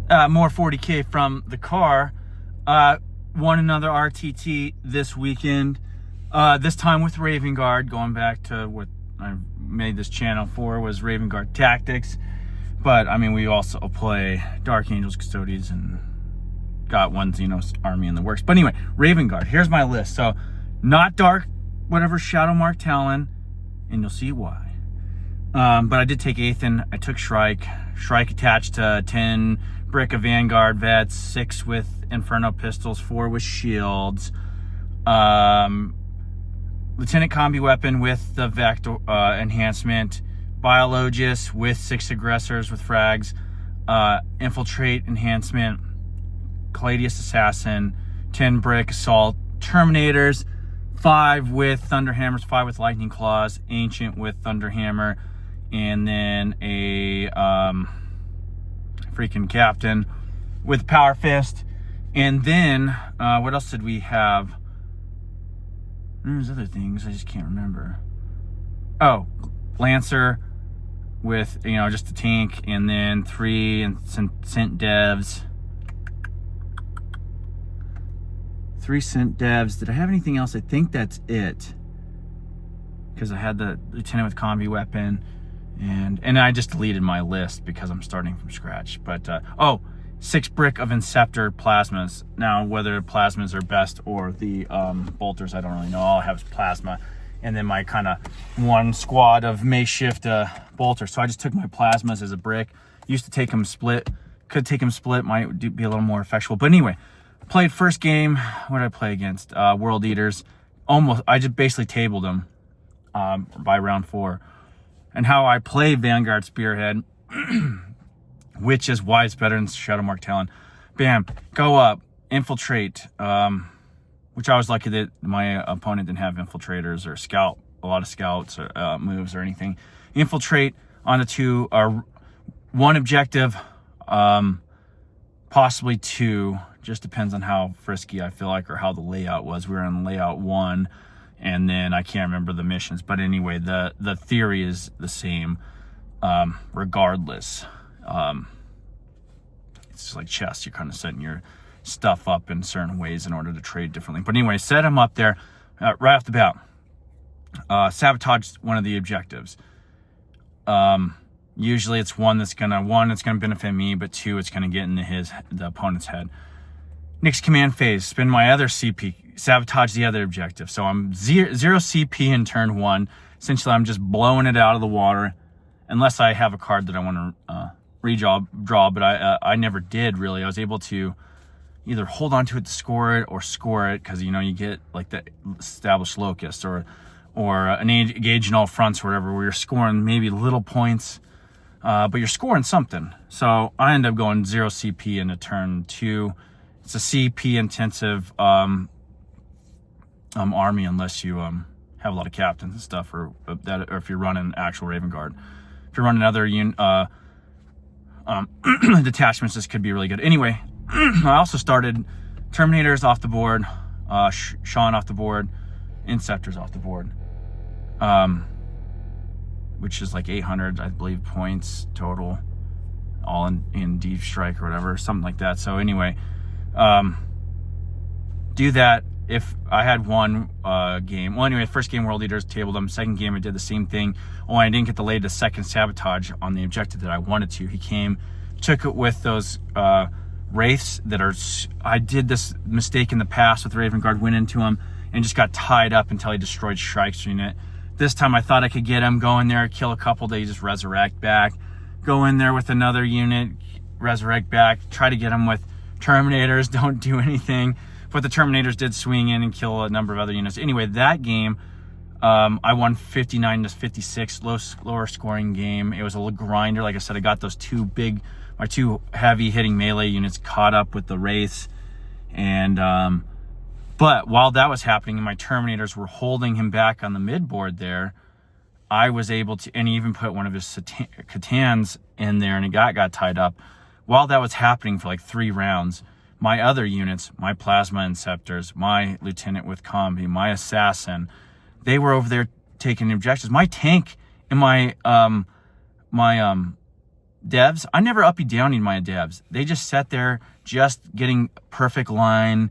more 40K from the car. Won another RTT this weekend. This time with Ravenguard, going back to what I made this channel for was Ravenguard Tactics. But I mean, we also play Dark Angels, Custodians, and got one Xenos army in the works. But anyway, Ravenguard, here's my list. So not Dark, whatever, Shadowmark Talon, and you'll see why. But I did take Athan, I took Shrike attached to 10 brick of Vanguard vets, 6 with Inferno pistols, 4 with shields, Lieutenant Combi Weapon with the Vector enhancement, Biologist with 6 aggressors with frags, Infiltrate enhancement, Caladius Assassin, 10 brick assault Terminators, 5 with Thunderhammers, 5 with Lightning Claws, Ancient with Thunderhammer, and then a freaking Captain with Power Fist. And then what else did we have? There's other things I just can't remember. Oh, Lancer with, you know, just a tank, and then 3 and Scent Devs. 3 Scent Devs. Did I have anything else? I think that's it, because I had the Lieutenant with Combi Weapon, and I just deleted my list because I'm starting from scratch. But oh, 6 brick of Inceptor plasmas. Now, whether plasmas are best or the bolters, I don't really know. All I have is plasma, and then my kind of 1 squad of makeshift bolters. So I just took my plasmas as a brick. Used to take them split. Could take them split. Might be a little more effectual. But anyway, played first game. What did I play against? World Eaters. I just basically tabled them by round 4. And how I play Vanguard Spearhead, which is why it's better than Shadowmark Talon. Bam, go up, infiltrate, which I was lucky that my opponent didn't have infiltrators or scout, a lot of scouts or moves or anything. Infiltrate on the 2, 1 objective, possibly 2, just depends on how frisky I feel like or how the layout was. We were in layout 1, and then I can't remember the missions. But anyway, the theory is the same regardless. It's just like chess. You're kind of setting your stuff up in certain ways in order to trade differently. But anyway, set him up there right off the bat. Sabotage one of the objectives. Usually it's one that's gonna benefit me, but 2, it's gonna get into the opponent's head. Next command phase, spend my other CP, sabotage the other objective. So I'm 0 CP in turn 1. Essentially, I'm just blowing it out of the water, unless I have a card that I want to draw, but I never did really. I was able to either hold on to it to score it or score it, because, you know, you get like the established locust or an engage in all fronts or whatever, where you're scoring maybe little points, but you're scoring something. So I end up going 0 CP into turn 2. It's a CP intensive army, unless you have a lot of captains and stuff, or if you're running actual Ravenguard. If you're running other detachments, this could be really good. Anyway, I also started Terminators off the board, Sean off the board, Inceptors off the board, which is like 800, I believe, points total, all in Deep Strike or whatever, something like that. So anyway, do that. If I had 1 game, well, anyway, first game World Eaters, tabled them. Second game I did the same thing, only I didn't get the latest second sabotage on the objective that I wanted to. He came, took it with those wraiths that are, I did this mistake in the past with Ravenguard, went into him and just got tied up until he destroyed Shrike's unit. This time I thought I could get him, go in there, kill a couple, they just resurrect back, go in there with another unit, resurrect back, try to get him with Terminators, don't do anything. But the Terminators did swing in and kill a number of other units. Anyway, that game, I won 59-56, lower scoring game. It was a grinder. Like I said, I got those my 2 heavy hitting melee units caught up with the Wraiths. And, but while that was happening and my Terminators were holding him back on the mid board there, I was able to, and he even put one of his Catans in there, and he got tied up. While that was happening for like 3 rounds, my other units, my Plasma Inceptors, my Lieutenant with Combi, my Assassin, they were over there taking objectives. My tank and my devs, I never uppy downing my devs. They just sat there just getting perfect line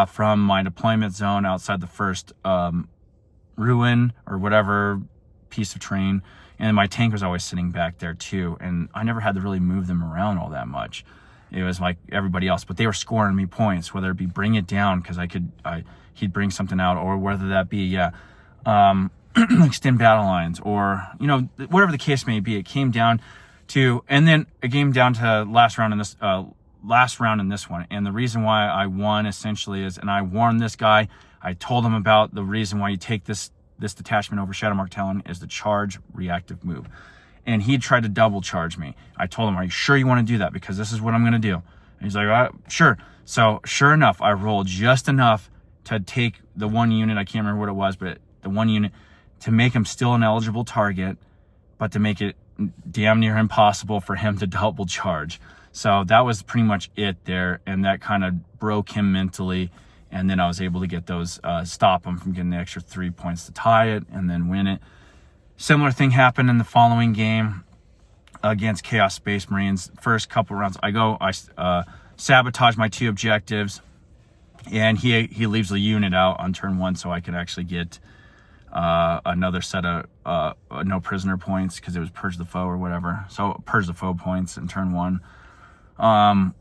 from my deployment zone outside the first ruin or whatever piece of terrain, and my tank was always sitting back there too, and I never had to really move them around all that much. It was like everybody else, but they were scoring me points, whether it be bring it down because he'd bring something out, or whether that be extend battle lines, or whatever the case may be. It came down to, and then it came down to last round in this one. And the reason why I won essentially is, and I warned this guy, I told him about the reason why you take this detachment over Shadowmark Talon is the charge reactive move. And he tried to double charge me. I told him, are you sure you want to do that? Because this is what I'm going to do. And he's like, sure. So sure enough, I rolled just enough to take the one unit. I can't remember what it was, but the one unit to make him still an eligible target, but to make it damn near impossible for him to double charge. So that was pretty much it there. And that kind of broke him mentally. And then I was able to get those, stop him from getting the extra 3 points to tie it and then win it. Similar thing happened in the following game against Chaos Space Marines. First couple rounds, I sabotage my 2 objectives, and he leaves the unit out on turn 1, so I could actually get another set of no prisoner points because it was purge the foe or whatever. So purge the foe points in turn 1.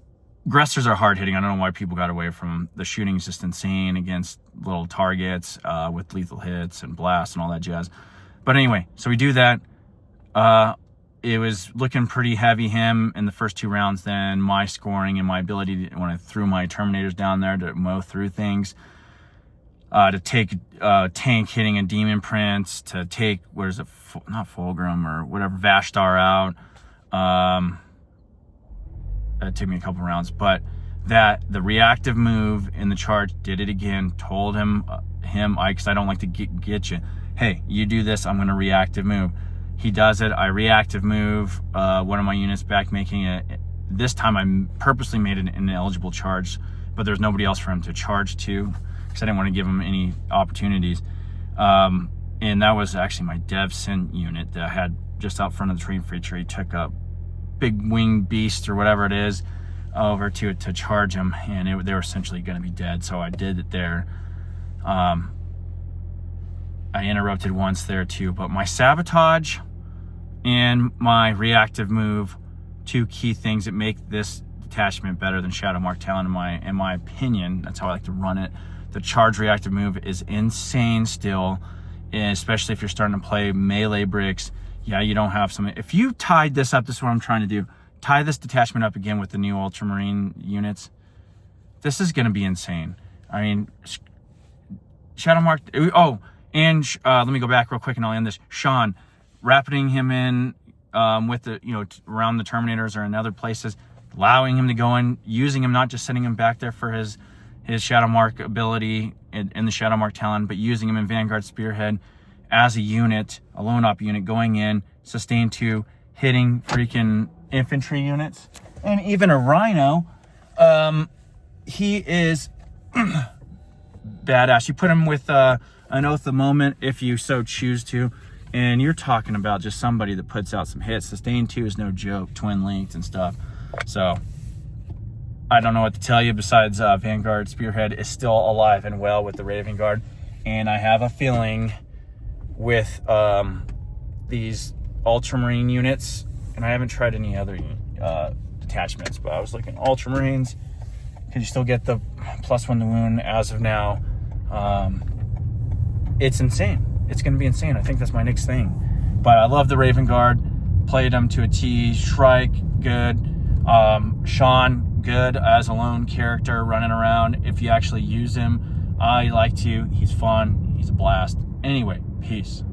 Aggressors are hard hitting. I don't know why people got away from them. The shooting is just insane against little targets with lethal hits and blasts and all that jazz. But anyway, so we do that. It was looking pretty heavy him in the first 2 rounds. Then my scoring and my ability to, when I threw my Terminators down there to mow through things, to take tank hitting a demon prince, to take, not Fulgrim or whatever, Vashtar out. That took me a couple rounds, but that the reactive move in the charge did it again. Told him, because I don't like to get you. Hey, you do this, I'm going to reactive move. He does it. I reactive move one of my units back, making it. This time I purposely made it an ineligible charge, but there's nobody else for him to charge to because I didn't want to give him any opportunities. And that was actually my Dev Sin unit that I had just out front of the terrain feature. He took a big winged beast or whatever it is over to charge him, and they were essentially going to be dead. So I did it there. I interrupted once there too, but my sabotage and my reactive move, 2 key things that make this detachment better than Shadowmark Talon in my opinion. That's how I like to run it. The charge reactive move is insane still, especially if you're starting to play melee bricks. Yeah, you don't have some. If you tied this up, this is what I'm trying to do. Tie this detachment up again with the new Ultramarine units. This is going to be insane. I mean, Shadowmark. Oh, and let me go back real quick and I'll end this. Sean, wrapping him in with the, around the Terminators or in other places, allowing him to go in, using him, not just sending him back there for his Shadowmark ability in the Shadowmark Talon, but using him in Vanguard Spearhead as a unit, a lone op unit, going in, sustain 2, hitting freaking infantry units, and even a Rhino. He is badass. You put him with an Oath of Moment if you so choose to, and you're talking about just somebody that puts out some hits. Sustain 2 is no joke, twin linked and stuff. So I don't know what to tell you besides Vanguard Spearhead is still alive and well with the Ravenguard, and I have a feeling with these Ultramarine units, and I haven't tried any other detachments, but I was looking at Ultramarines, because you still get the +1 to wound as of now. It's insane. It's going to be insane. I think that's my next thing. But I love the Ravenguard. Played him to a T. Shrike, good. Sean, good as a lone character running around. If you actually use him, I like to. He's fun. He's a blast. Anyway, peace.